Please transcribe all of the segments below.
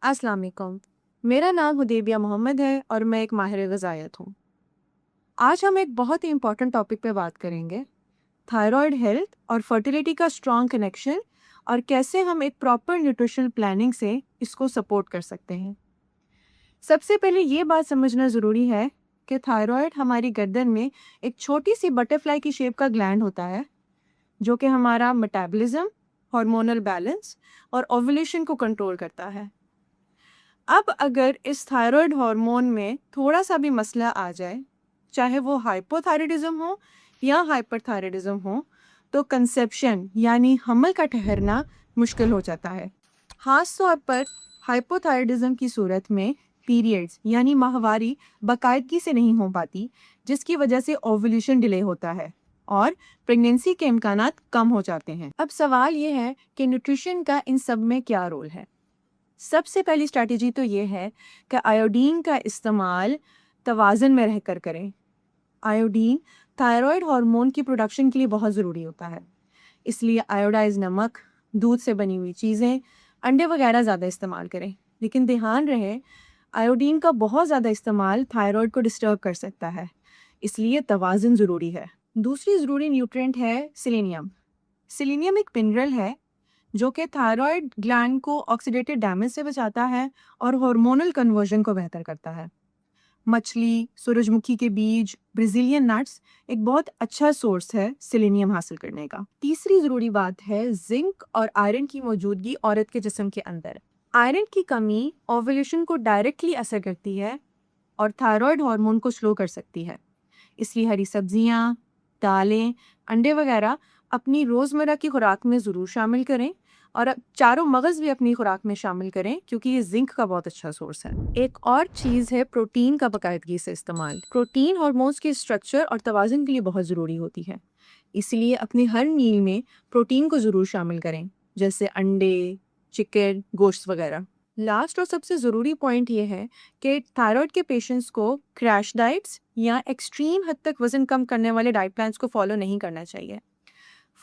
अस्सलाम वालेकुम। मेरा नाम हुदैबिया मोहम्मद है और मैं एक माहिर ग़िज़ायत हूँ। आज हम एक बहुत ही इम्पोर्टेंट टॉपिक पे बात करेंगे, थायराइड हेल्थ और फर्टिलिटी का स्ट्रॉन्ग कनेक्शन और कैसे हम एक प्रॉपर न्यूट्रिशनल प्लानिंग से इसको सपोर्ट कर सकते हैं। सबसे पहले ये बात समझना ज़रूरी है कि थायराइड हमारी गर्दन में एक छोटी सी बटरफ्लाई की शेप का ग्लैंड होता है, जो कि हमारा मेटाबॉलिज्म, हार्मोनल बैलेंस और ओव्यूलेशन को कंट्रोल करता है। अब अगर इस थायराइड हार्मोन में थोड़ा सा भी मसला आ जाए, चाहे वो हाइपोथायराइडिज्म हो या हाइपरथायराइडिज्म हो, तो कंसेप्शन यानी हमल का ठहरना मुश्किल हो जाता है। खास तौर पर हाइपोथायराइडिज्म की सूरत में पीरियड्स यानी माहवारी बाकायदगी से नहीं हो पाती, जिसकी वजह से ओव्यूलेशन डिले होता है और प्रेगनेंसी के इम्कानात कम हो जाते हैं। अब सवाल ये है कि न्यूट्रिशन का इन सब में क्या रोल है। सबसे पहली स्ट्रैटेजी तो ये है कि आयोडीन का इस्तेमाल तवाज़ुन में रहकर करें। आयोडीन थायराइड हार्मोन की प्रोडक्शन के लिए बहुत ज़रूरी होता है, इसलिए आयोडाइज नमक, दूध से बनी हुई चीज़ें, अंडे वगैरह ज़्यादा इस्तेमाल करें। लेकिन ध्यान रहे, आयोडीन का बहुत ज़्यादा इस्तेमाल थायराइड को डिस्टर्ब कर सकता है, इसलिए तवाज़ुन ज़रूरी है। दूसरी ज़रूरी न्यूट्रिएंट है सेलेनियम। सेलेनियम एक मिनरल है जो कि थायराइड ग्लैंड को ऑक्सीडेटिव डैमेज से बचाता है और हार्मोनल कन्वर्जन को बेहतर करता है। मछली, सूरजमुखी के बीज, ब्राज़ीलियन नट्स एक बहुत अच्छा सोर्स है सेलेनियम हासिल करने का। तीसरी ज़रूरी बात है जिंक और आयरन की मौजूदगी औरत के जिस्म के अंदर। आयरन की कमी ओव्यूलेशन को डायरेक्टली असर करती है और थायराइड हार्मोन को स्लो कर सकती है। इसलिए हरी सब्जियां, दालें, अंडे वगैरह अपनी रोज़मर्रा की खुराक में ज़रूर शामिल करें और चारों मगज़ भी अपनी खुराक में शामिल करें, क्योंकि ये जिंक का बहुत अच्छा सोर्स है। एक और चीज़ है प्रोटीन का बाकायदगी से इस्तेमाल। प्रोटीन हार्मोन्स के स्ट्रक्चर और तवाज़ुन के लिए बहुत ज़रूरी होती है, इसलिए अपने हर मील में प्रोटीन को ज़रूर शामिल करें, जैसे अंडे, चिकन, गोश्त वगैरह। लास्ट और सबसे ज़रूरी पॉइंट ये है कि थायराइड के पेशेंट्स को क्रैश डाइट्स या एक्सट्रीम हद तक वज़न कम करने वाले डाइट प्लान्स को फॉलो नहीं करना चाहिए।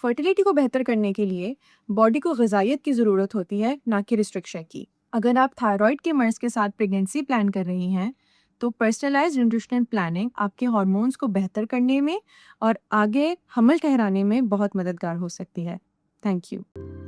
फर्टिलिटी को बेहतर करने के लिए बॉडी को ग़िज़ाइयत की ज़रूरत होती है, ना कि रिस्ट्रिक्शन की। अगर आप थायराइड के मर्ज़ के साथ प्रेगनेंसी प्लान कर रही हैं, तो पर्सनलाइज्ड न्यूट्रिशनल प्लानिंग आपके हार्मोन्स को बेहतर करने में और आगे हमल ठहराने में बहुत मददगार हो सकती है। Thank you.